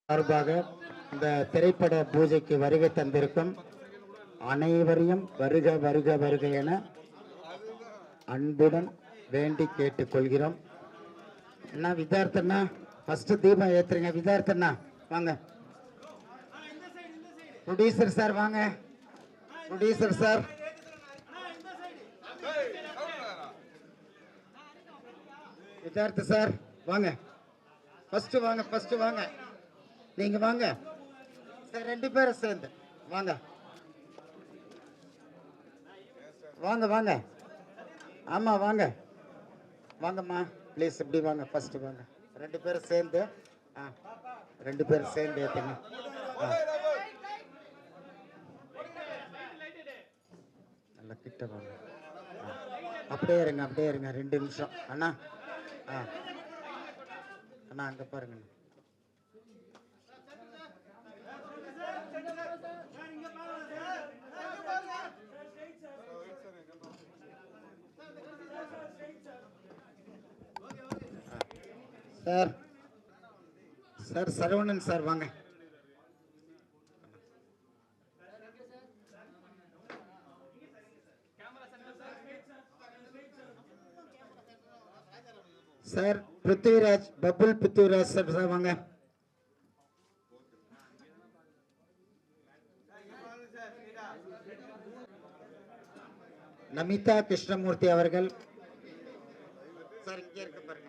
சார்பாக இந்த திரைப்பட பூஜைக்கு வருகை தந்திருக்கும் அனைவரையும் வருக வருக வருக என அன்புடன் வேண்டி கேட்டுக்கொள்கிறோம். அண்ணா வித்யார்த்தண்ணா ஃபர்ஸ்ட் தீபம் ஏத்துறீங்க. வித்யார்த்தண்ணா வாங்க. ப்ரொடியூசர் சார் வாங்க. ப்ரொடியூசர் சார் வித்யார்த்த சார் வாங்க. ஃபர்ஸ்ட் வாங்க. ஃபர்ஸ்ட் வாங்க. நீங்க வாங்க சார். ரெண்டு பேரும் சேர்ந்து வாங்க. வாங்க வாங்க. ஆமா வாங்க. வாங்கம்மா ப்ளீஸ் இப்படி வாங்க. ஃபர்ஸ்ட் வாங்க. ரெண்டு பேரும் சேர்ந்து ரெண்டு பேரும் சேர்ந்து ஏத்துங்க. நல்லா கிட்ட வாங்க. அப்படியே இருங்க. அப்படியே இருங்க. 2 நிமிஷம் அண்ணா. அண்ணா அங்க பாருங்க. சார் சார் சரவணன் சார் வாங்க. சார் பிருத்விராஜ் பபுல் பிருத்விராஜ் சார் வாங்க. நமிதா கிருஷ்ணமூர்த்தி அவர்கள் சார் இங்கே இருக்க பாருங்க.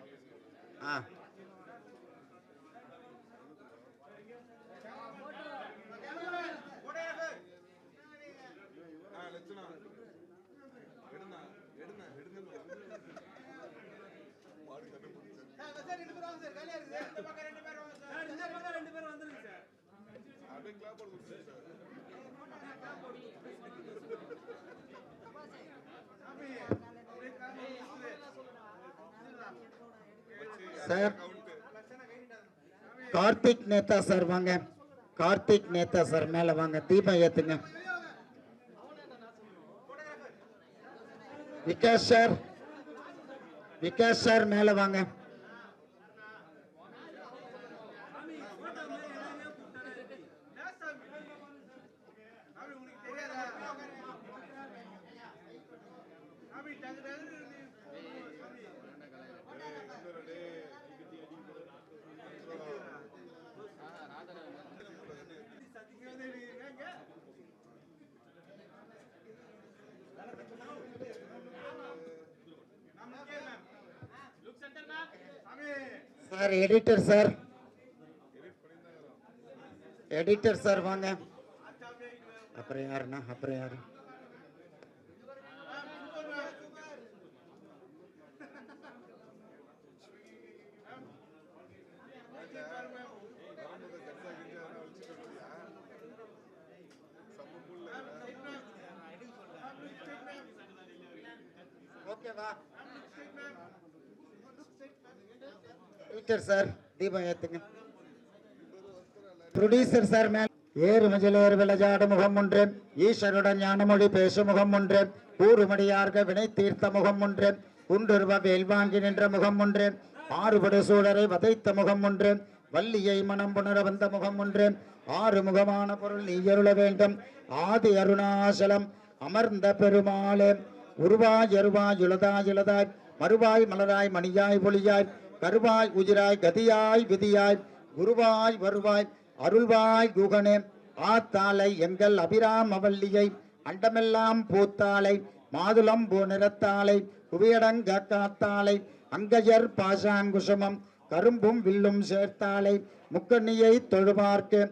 சார் கார்த்திக் நேதா சார் வாங்க. கார்த்திக் நேதா சார் மேல வாங்க. தீபம் ஏத்துங்க. விகாஷ் சார். விகாஷ் சார் மேல வாங்க. Sir editor sir. Editor sir வாங்க. அப்புறம் யாருண்ணா? அப்புறம் யாரு? ஓகேவா? எடிட்டர் சார் தீபம் ஏத்துங்க. ப்ரொடியூசர் சார் மேல் ஏறு மஜிலேறு விளஜாடு முகம் ஒன்று, ஈஸ்வருடன் ஞானமொழி பேசும் முகம் ஒன்று, கூறுமடியார்க வினை தீர்த்த முகம் ஒன்று, குன்றுருவ வேல் வாங்கி நின்ற முகம் ஒன்று, ஆறுபடு சூழரை வதைத்த முகம் ஒன்று, வள்ளியை மனம் புணர வந்த முகம் ஒன்று, ஆறு முகமான பொருள் நீ அருள வேண்டும் ஆதி அருணாசலம் அமர்ந்த பெருமாளே. உருவாய் அருவாய் உளதாய் இளதாய் மறுவாய் மலராய் மணியாய் ஒளியாய் கருவாய் உயிராய் கதியாய் விதியாய் குருவாய் வருவாய் அருள்வாய் குகனே. ஆத்தாலை எங்கள் அபிராம வள்ளியை அண்டமெல்லாம் பூத்தாலை மாதுளம் பூ நிறத்தாலை குவியடங்க காத்தாலை அங்கஜர் பாசாங்குசமம் கரும்பும் வில்லும் சேர்த்தாலை முக்கண்ணியை தொழுவார்க்கு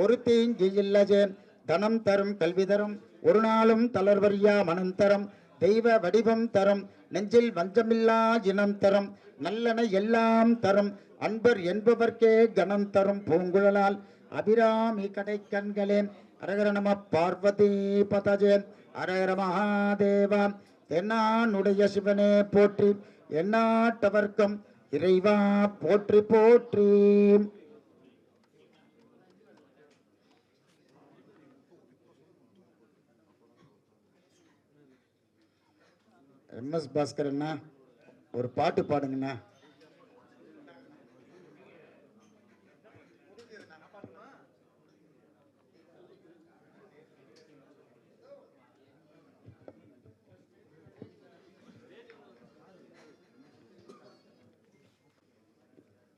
ஒரு தீங்கு இல்லஜே தனம் தரும் கல்வி தரும் ஒரு நாளும் தளர்வறியா மனம் தரும் தெய்வ வடிவம் தரும் நெஞ்சில் வஞ்சமில்லா இனம் தரும் நல்லன எல்லாம் தரும் அன்பர் என்பவர்க்கே கணம் தரும் பூங்குழலால் அபிராமி கடை கண்களே. அரகர நம பார்வதி பதஜே அரகர மகாதேவா. தென்னானுடைய சிவனே போற்றி, எந்நாட்டவர்க்கும் இறைவா போற்றி போற்றி. MS பாஸ்கர் அண்ணா ஒரு பாட்டு பாடுங்கண்ணா.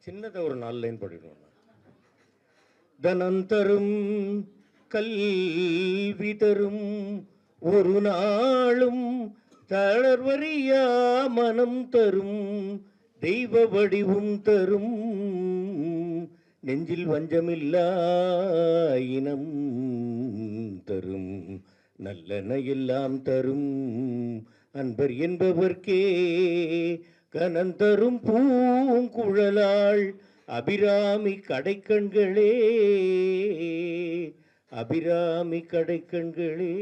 சின்னதாக ஒரு 4 லைன் பாடிடுவோம். தனம் தரும் கல்வி தரும் ஒரு நாளும் தளர்வறியா மனம் தரும் தெய்வ வடிவும் தரும் நெஞ்சில் வஞ்சமில்லா இனம் தரும் நல்லன எல்லாம் தரும் அன்பர் என்பவர்க்கே கனந்தரும் பூங்குழலாள் அபிராமி கடைக்கண்களே அபிராமி கடைக்கண்களே.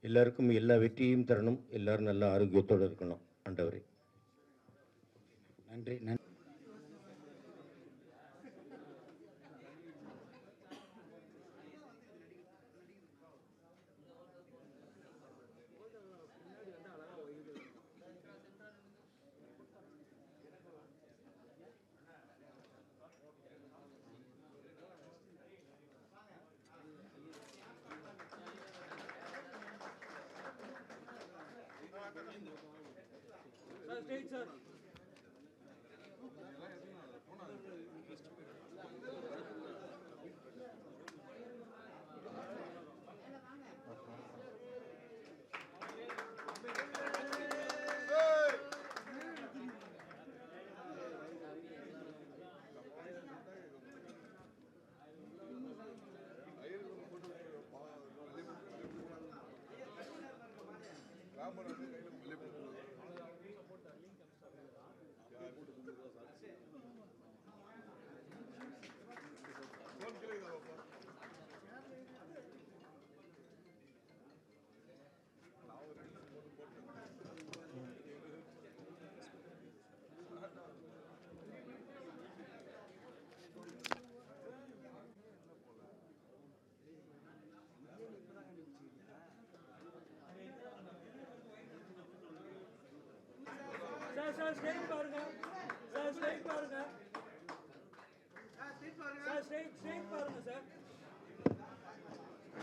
எல்லாருக்கும் எல்லா வெற்றியும் தரணும், எல்லாரும் நல்ல ஆரோக்கியத்தோடு இருக்கணும். ஆண்டவரே நன்றி நன்றி.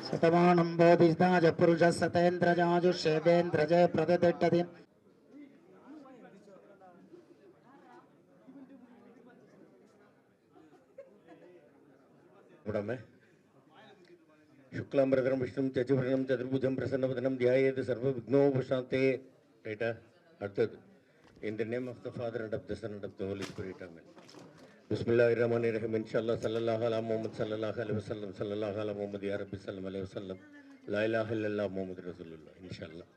சதமானம் போதிதாஜ புருஷ சதேந்திரஜாஜு சேவேந்திரஜ பிரததிட்டதி. शुक्लांबरधरं विष्णुं चतुर्भुजं चतुर्भुजं प्रसन्नवदनं ध्यायेत् सर्वविघ्नोपशान्ते. ரைட்டா? அடுத்தது. In the name of the Father and of the Son and of the Holy Spirit. Amen. Bismillahirrahmanirrahim. Inshallah sallallahu ala Muhammad sallallahu alaihi wasallam sallallahu ala Muhammad ya Rabbi sallallahu alaihi wasallam. La ilaha illallah Muhammad Rasulullah. Inshallah.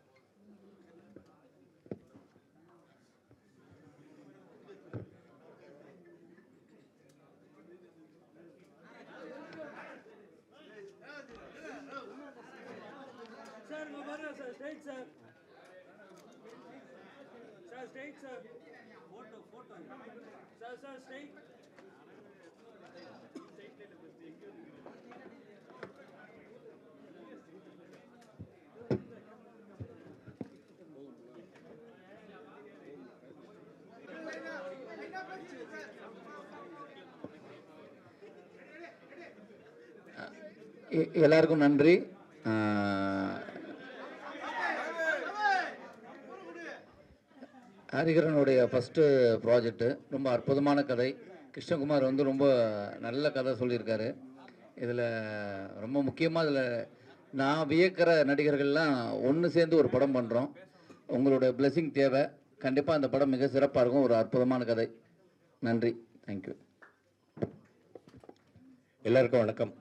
எல்லாருக்கும் நன்றி. ஹரிகரனுடைய first project ரொம்ப அற்புதமான கதை. கிருஷ்ணகுமார் வந்து ரொம்ப நல்ல கதை சொல்லியிருக்காரு. இதில் ரொம்ப முக்கியமாக இதில் நான் வியக்கிற நடிகர்கள்லாம் ஒன்று சேர்ந்து ஒரு படம் பண்ணுறோம். உங்களுடைய பிளெஸிங் தேவை. கண்டிப்பாக அந்த படம் மிக சிறப்பாக இருக்கும். ஒரு அற்புதமான கதை. நன்றி. தேங்க்யூ. எல்லாருக்கும் வணக்கம்.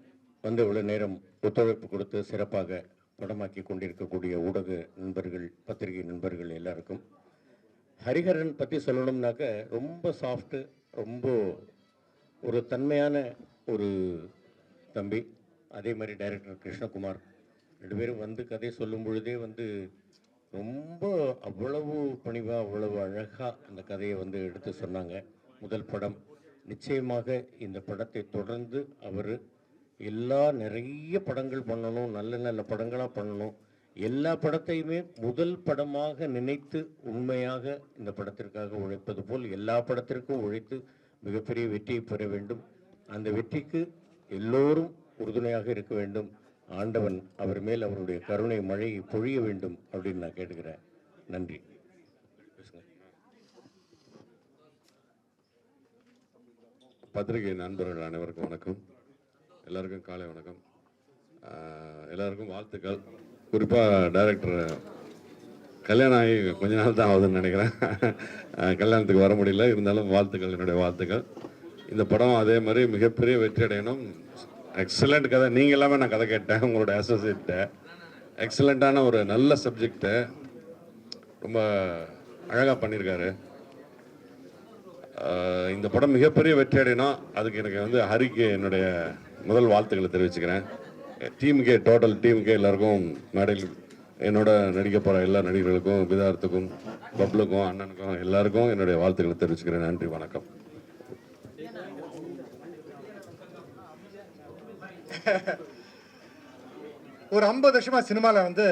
வந்து இவ்வளோ நேரம் ஒத்துழைப்பு கொடுத்து சிறப்பாக படமாக்கி கொண்டிருக்கக்கூடிய ஊடக நண்பர்கள், பத்திரிகை நண்பர்கள் எல்லாருக்கும். ஹரிஹரன் பற்றி சொல்லணும்னாக்க ரொம்ப சாஃப்ட்டு, ரொம்ப ஒரு தன்மையான ஒரு தம்பி. அதே மாதிரி டைரக்டர் கிருஷ்ணகுமார் 2 பேரும் வந்து கதை சொல்லும் பொழுதே வந்து ரொம்ப அவ்வளவு பணிவாக, அவ்வளவு அழகாக அந்த கதையை வந்து எடுத்து சொன்னாங்க. முதல் படம். நிச்சயமாக இந்த படத்தை தொடர்ந்து அவர் நிறைய படங்கள் பண்ணணும், நல்ல நல்ல படங்களாக பண்ணணும். எல்லா படத்தையுமே முதல் படமாக நினைத்து உண்மையாக இந்த படத்திற்காக உழைப்பது போல் எல்லா படத்திற்கும் உழைத்து மிகப்பெரிய வெற்றியை பெற வேண்டும். அந்த வெற்றிக்கு எல்லோரும் உறுதுணையாக இருக்க வேண்டும். ஆண்டவன் அவர் மேல் அவருடைய கருணை மழையை பொழிய வேண்டும் அப்படின்னு நான் கேட்டுக்கிறேன். நன்றி. பத்திரிகை நண்பர்கள் அனைவருக்கும் வணக்கம். எல்லாருக்கும் காலை வணக்கம். எல்லாருக்கும் வாழ்த்துக்கள். குறிப்பாக டைரக்டர் கல்யாணம் ஆகி கொஞ்ச நாள் தான் ஆகுதுன்னு நினைக்கிறேன். கல்யாணத்துக்கு வர முடியல, இருந்தாலும் வாழ்த்துக்கள், என்னுடைய வாழ்த்துக்கள். இந்த படம் அதே மாதிரி மிகப்பெரிய வெற்றி அடையணும். எக்ஸலண்ட் கதை. நீங்கள் எல்லாமே நான் கதை கேட்டேன், உங்களோட அசோசியேட்ட. எக்ஸலண்ட்டான ஒரு நல்ல சப்ஜெக்டை ரொம்ப அழகாக பண்ணியிருக்காரு. இந்த படம் மிகப்பெரிய வெற்றி அடையணும். அதுக்கு எனக்கு வந்து ஹரிக்கு என்னுடைய முதல் வாழ்த்துக்களை தெரிவிச்சுக்கிறேன். டீமுக்கே, டோட்டல் டீமுக்கே, எல்லாருக்கும், மேடையில் என்னோட நடிக்க போகிற எல்லா நடிகர்களுக்கும், விதார்த்துக்கும், பப்ளுக்கும், அண்ணனுக்கும் எல்லாருக்கும் என்னுடைய வாழ்த்துக்களை தெரிவிச்சுக்கிறேன். நன்றி, வணக்கம். ஒரு 50 வருஷமா சினிமாவில் வந்து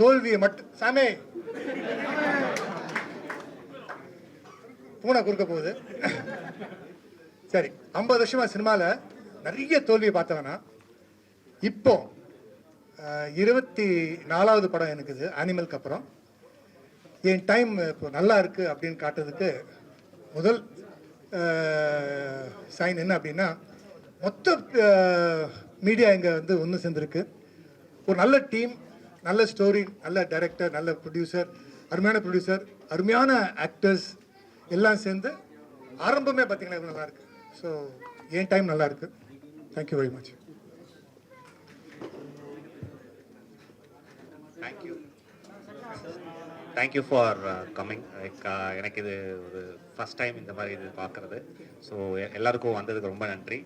தோல்வியை மட்டும் சாமே பூனை குறுக்க போகுது. சரி, 50 வருஷமா சினிமாவில் நிறைய தோல்வியை பார்த்தவனா இப்போ 24வது படம் எனக்குது அனிமலுக்கு அப்புறம். என் டைம் இப்போ நல்லா இருக்கு அப்படின்னு காட்டுறதுக்கு முதல் சைன் என்ன அப்படின்னா, மொத்த மீடியா இங்கே வந்து ஒன்று சேர்ந்துருக்கு. ஒரு நல்ல டீம், நல்ல ஸ்டோரி, நல்ல டைரக்டர், நல்ல ப்ரொடியூசர், அருமையான ஆக்டர்ஸ் எல்லாம் சேர்ந்து ஆரம்பமே பார்த்தீங்கன்னா இவ்வளோ நல்லா இருக்கு. ஸோ என் டைம் நல்லா இருக்கு. Thank you very much. Thank you for coming. எனக்கு இது ஒரு ஃபஸ்ட் டைம் இந்த மாதிரி இது பார்க்குறது. ஸோ எல்லாருக்கும் வந்ததுக்கு ரொம்ப நன்றி.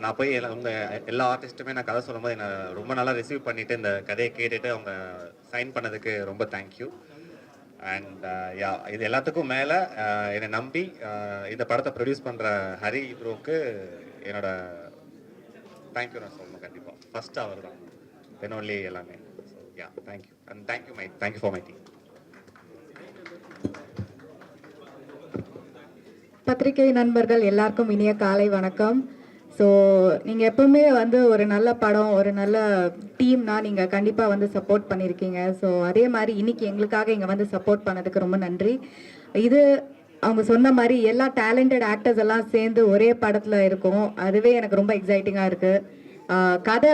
நான் போய் எல்லா ஆர்டிஸ்ட்டுமே நான் கதை சொல்லும்போது என்னை ரொம்ப நல்லா ரிசீவ் பண்ணிவிட்டு இந்த கதையை கேட்டுட்டு அவங்க சைன் பண்ணதுக்கு ரொம்ப தேங்க்யூ. அண்ட் யா, இது எல்லாத்துக்கும் மேலே என்னை நம்பி இந்த படத்தை ப்ரொடியூஸ் பண்ணுற ஹரி ப்ரோவுக்கு என்னோட தேங்க்யூ நான் சொல்லணும். கண்டிப்பாக ஃபஸ்ட்டு அவர் தான், தென் ஒன்லி எல்லாமே. So yeah, thank you. And thank you for my team. பத்திரிகை நண்பர்கள் எல்லாருக்கும் இனிய காலை வணக்கம். ஸோ நீங்கள் எப்பவுமே வந்து ஒரு நல்ல படம், ஒரு நல்ல டீம்னா நீங்கள் கண்டிப்பாக வந்து சப்போர்ட் பண்ணியிருக்கீங்க. ஸோ அதே மாதிரி இன்னைக்கு எங்களுக்காக இங்கே வந்து சப்போர்ட் பண்ணதுக்கு ரொம்ப நன்றி. இது அவங்க சொன்ன மாதிரி எல்லா டேலண்டட் ஆக்டர்ஸ் எல்லாம் சேர்ந்து ஒரே படத்தில் இருக்கும். அதுவே எனக்கு ரொம்ப எக்ஸைட்டிங்காக இருக்குது. கதை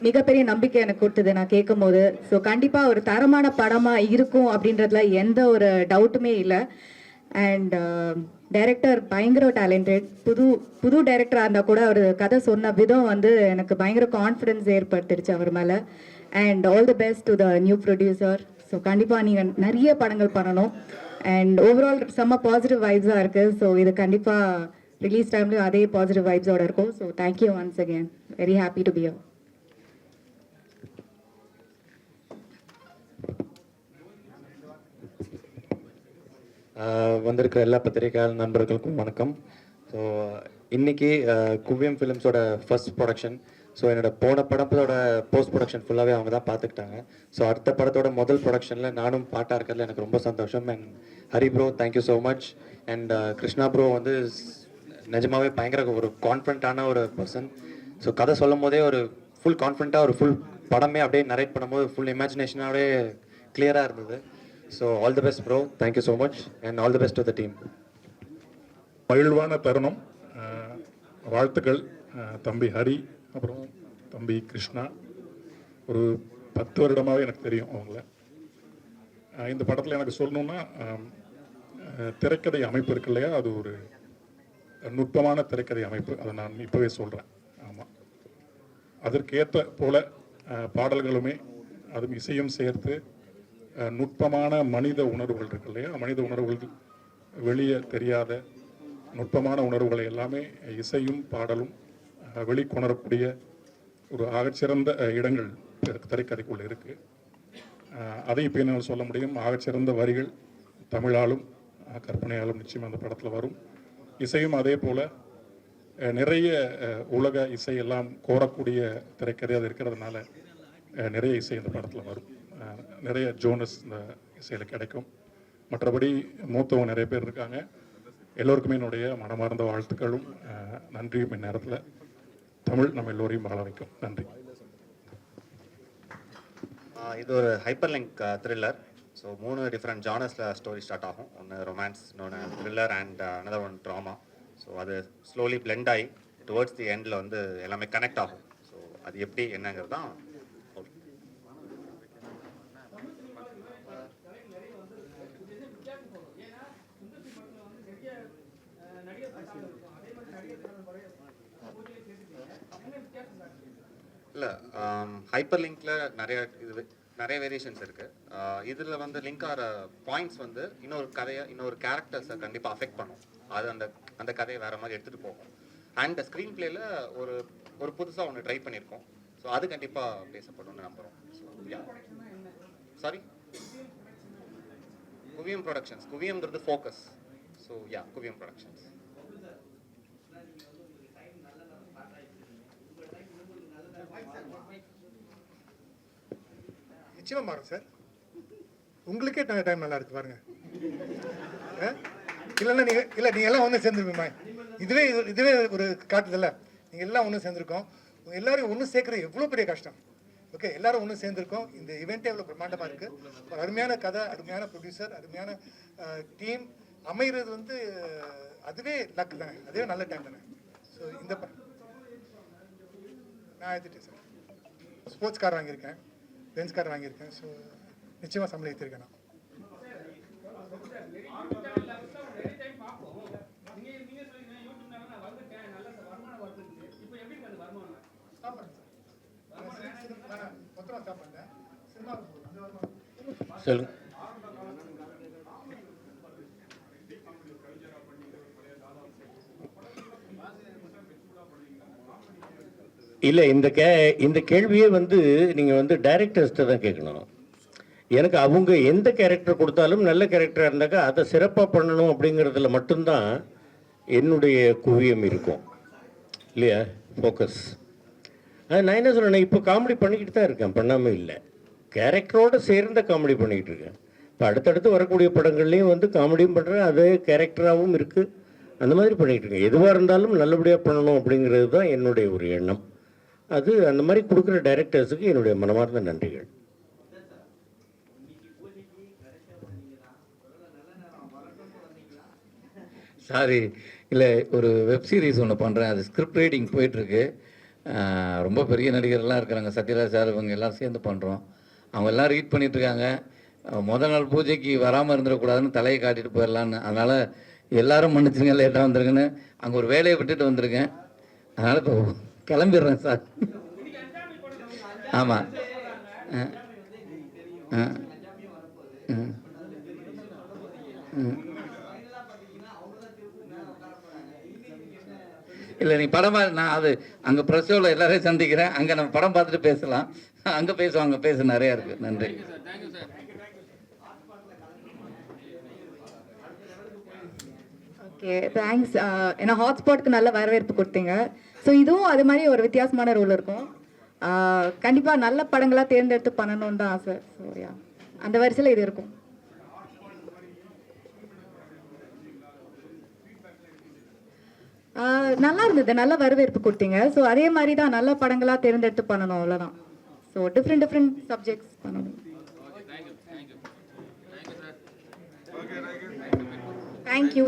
மிகப்பெரிய நம்பிக்கை எனக்கு கொடுத்தது நான் கேட்கும் போது. ஸோ கண்டிப்பாக ஒரு தரமான படமாக இருக்கும் அப்படின்றதுல எந்த ஒரு டவுட்டுமே இல்லை. அண்ட் டைரக்டர் பயங்கர டேலண்டட். புது டைரக்டராக இருந்தால் கூட அவர் கதை சொன்ன விதம் வந்து எனக்கு பயங்கர கான்ஃபிடென்ஸ் ஏற்படுத்திடுச்சு அவர் மேலே. And all the best to the new producer. So கண்டிப்பாக நீங்கள் நிறைய படங்கள் பண்ணணும். அண்ட் ஓவரால் செம்ம பாசிட்டிவ் வைப்ஸாக இருக்குது. ஸோ இது கண்டிப்பாக ரிலீஸ் டைம்லேயும் அதே பாசிட்டிவ் வைப்ஸோடு இருக்கும். So thank you once again. Very happy to be here. வந்திருக்கிற எல்லா பத்திரிகையாளர் நண்பர்களுக்கும் வணக்கம். ஸோ இன்றைக்கி குவியம் ஃபிலிம்ஸோட ஃபர்ஸ்ட் ப்ரொடக்ஷன். ஸோ என்னோட போன படத்தோட போஸ்ட் ப்ரொடக்ஷன் ஃபுல்லாகவே அவங்க தான் பார்த்துக்கிட்டாங்க. ஸோ அடுத்த படத்தோட முதல் ப்ரொடக்ஷனில் நானும் பாட்டாக இருக்கிறதுல எனக்கு ரொம்ப சந்தோஷம். And Hari bro, thank you so much. And Krishna bro வந்து நிஜமாகவே பயங்கர ஒரு கான்ஃபிடண்ட்டான ஒரு பர்சன். ஸோ கதை சொல்லும் போதே ஒரு ஃபுல் கான்ஃபிடண்ட்டாக ஒரு ஃபுல் படமே அப்படியே நரேட் பண்ணும்போது ஃபுல் இமேஜினேஷனாகவே கிளியராக இருந்தது. So all the best bro, thank you so much. And all the best to the team. மகிழ்வான தருணம். வாழ்த்துக்கள் தம்பி ஹரி, அப்புறம் தம்பி கிருஷ்ணா. ஒரு 10 வருடமாகவே எனக்கு தெரியும் அவங்கள. இந்த படத்தில் எனக்கு சொல்லணுன்னா, திரைக்கதை அமைப்பு இருக்கு இல்லையா, அது ஒரு நுட்பமான திரைக்கதை அமைப்பு. அதை நான் இப்போவே சொல்கிறேன். அதற்கேற்ற போல பாடல்களுமே அதுவும் இசையும் சேர்த்து நுட்பமான மனித உணர்வுகள் இருக்கு இல்லையா, மனித உணர்வுகள் வெளியே தெரியாத நுட்பமான உணர்வுகளை எல்லாமே இசையும் பாடலும் வெளிக்கொணரக்கூடிய ஒரு ஆகச்சிறந்த இடங்கள் திரைக்கதைக்குள்ள இருக்கு. அதை இப்போ என்னால் சொல்ல முடியும். ஆகச்சிறந்த வரிகள் தமிழாலும் கற்பனையாலும் நிச்சயம் அந்த படத்தில் வரும். இசையும் அதே போல் நிறைய உலக இசையெல்லாம் கோரக்கூடிய திரைக்கதை அது இருக்கிறதுனால நிறைய இசை இந்த படத்தில் வரும். நிறைய ஜோனஸ் இந்த இசையில் கிடைக்கும். மற்றபடி மூத்தவங்க நிறைய பேர் இருக்காங்க. எல்லோருக்குமே என்னுடைய மனமார்ந்த வாழ்த்துக்களும் நன்றியும். இந்நேரத்தில் தமிழ் நம்ம எல்லோரையும் வாழ வைக்கும். நன்றி. இது ஒரு hyper link thriller. So 3 different ஜானர்ஸில் ஸ்டோரி ஸ்டார்ட் ஆகும். ஒன்று ரொமான்ஸ், இன்னொன்று thriller and another one drama. So அது ஸ்லோலி பிளெண்ட் ஆகி டுவர்ட்ஸ் தி எண்டில் வந்து எல்லாமே கனெக்ட் ஆகும். ஸோ அது எப்படி என்னங்கிறது தான். இல்லை, ஹைப்பர் லிங்க்ல நிறைய வேரியேஷன்ஸ் இருக்குது. இதில் வந்து லிங்க் ஆகிற பாயிண்ட்ஸ் வந்து இன்னொரு கேரக்டர்ஸை கண்டிப்பாக அஃபெக்ட் பண்ணும். அது அந்த கதையை வேறு மாதிரி எடுத்துகிட்டு போகும். அண்ட் ஸ்க்ரீன் பிளேயில் ஒரு புதுசாக ஒன்று ட்ரை பண்ணியிருக்கோம். ஸோ அது கண்டிப்பாக பேசப்படும்னு நம்புகிறோம். சாரி, குவியம் ப்ரொடக்ஷன்ஸ். குவியம்ங்கிறது ஃபோக்கஸ். ஸோ குவியம் ப்ரொடக்ஷன்ஸ். நிச்சயமா மாறும் சார். உங்களுக்கே டைம் நல்லா இருக்கு பாருங்க. இல்லைன்னா நீங்க எல்லாம் ஒன்று சேர்ந்துருப்பீங்க. இதுவே ஒரு காட்டுதில்ல. நீங்க எல்லாம் ஒன்று சேர்ந்துருக்கோம். எல்லாரும் ஒன்று சேர்க்கறது எவ்வளோ பெரிய கஷ்டம். ஓகே, எல்லாரும் ஒன்று சேர்ந்துருக்கோம். இந்த இவெண்ட்டே எவ்வளோ பிரம்மாண்டமாக இருக்குது. ஒரு அருமையான கதை, அருமையான ப்ரொடியூசர், அருமையான டீம் அமைகிறது வந்து அதுவே லக்கு தானே, அதுவே நல்ல டைம் தானே. ஸோ இந்த நான் எடுத்துட்டேன் சார். ஸ்போர்ட்ஸ் கார் வாங்கியிருக்கேன், பென்ஸ் கார் வாங்கியிருக்கேன். ஸோ நிச்சயமாக சம்பளம் எடுத்திருக்கேன் நான். சொல்லுங்க. இல்லை, இந்த கேள்வியே வந்து நீங்கள் வந்து டைரக்டர்ஸ்ட்டை தான் கேட்கணும். எனக்கு அவங்க எந்த கேரக்டர் கொடுத்தாலும் நல்ல கேரக்டராக இருந்தாக்கா அதை சிறப்பாக பண்ணணும் அப்படிங்கிறதுல மட்டும்தான் என்னுடைய குவியம் இருக்கும் இல்லையா, ஃபோக்கஸ். அது நான் என்ன சொல்கிறேன், இப்போ காமெடி பண்ணிக்கிட்டு தான் இருக்கேன், பண்ணாமல் இல்லை. கேரக்டரோடு சேர்ந்த காமெடி பண்ணிக்கிட்டு இருக்கேன். இப்போ அடுத்தடுத்து வரக்கூடிய படங்கள்லேயும் வந்து காமெடியும் பண்ணுறேன், அதே கேரக்டராகவும் இருக்குது. அந்த மாதிரி பண்ணிக்கிட்டு இருக்கேன். எதுவாக இருந்தாலும் நல்லபடியாக பண்ணணும் அப்படிங்கிறது தான் என்னுடைய ஒரு எண்ணம். அது அந்த மாதிரி கொடுக்குற டைரக்டர்ஸுக்கு என்னுடைய மனமார்ந்த நன்றிகள். சாரி, இல்லை, ஒரு வெப் சீரிஸ் ஒன்று பண்ணுறேன். அது ஸ்கிரிப்ட் ரைட்டிங் போயிட்டுருக்கு. ரொம்ப பெரிய நடிகர்லாம் இருக்கிறாங்க, சத்யராஜ் சார், இவங்க எல்லோரும் சேர்ந்து பண்ணுறோம். அவங்க எல்லாம் ரீட் பண்ணிகிட்ருக்காங்க. முதல் நாள் பூஜைக்கு வராமல் இருந்துடக்கூடாதுன்னு தலையை காட்டிட்டு போயிடலான்னு. அதனால் எல்லாரும் மன்னிச்சுங்க, லேட்டாக வந்துருங்கன்னு. அங்கே ஒரு வேலையை விட்டுட்டு வந்திருக்கேன். அதனால் இப்போ கிளம்பிடுறேன் சார். ஆமாம். இல்லை, நீ படம் நான் அது அங்கே ப்ரெஸ் ஷோவில் எல்லாரையும் சந்திக்கிறேன். அங்கே நம்ம படம் பார்த்துட்டு பேசலாம். அங்கே பேசுவாங்க, பேச நிறையா இருக்குது. நன்றி. Okay, thanks. ஏன்னா ஹாட்ஸ்பாட்க்கு நல்ல வரவேற்பு கொடுத்தீங்க. ஸோ இதுவும் அது மாதிரி ஒரு வித்தியாசமான ரோல் இருக்கும். கண்டிப்பாக நல்ல படங்களாக தேர்ந்தெடுத்து பண்ணணும்னு தான் ஆசை. ஸோ அந்த வரிசையில் இது இருக்கும். நல்லா இருந்தது, நல்ல வரவேற்பு கொடுத்தீங்க. ஸோ அதே மாதிரி தான் நல்ல படங்களாக தேர்ந்தெடுத்து பண்ணணும், அவ்வளோதான். ஸோ டிஃப்ரெண்ட் சப்ஜெக்ட்ஸ் பண்ணணும். தேங்க்யூ.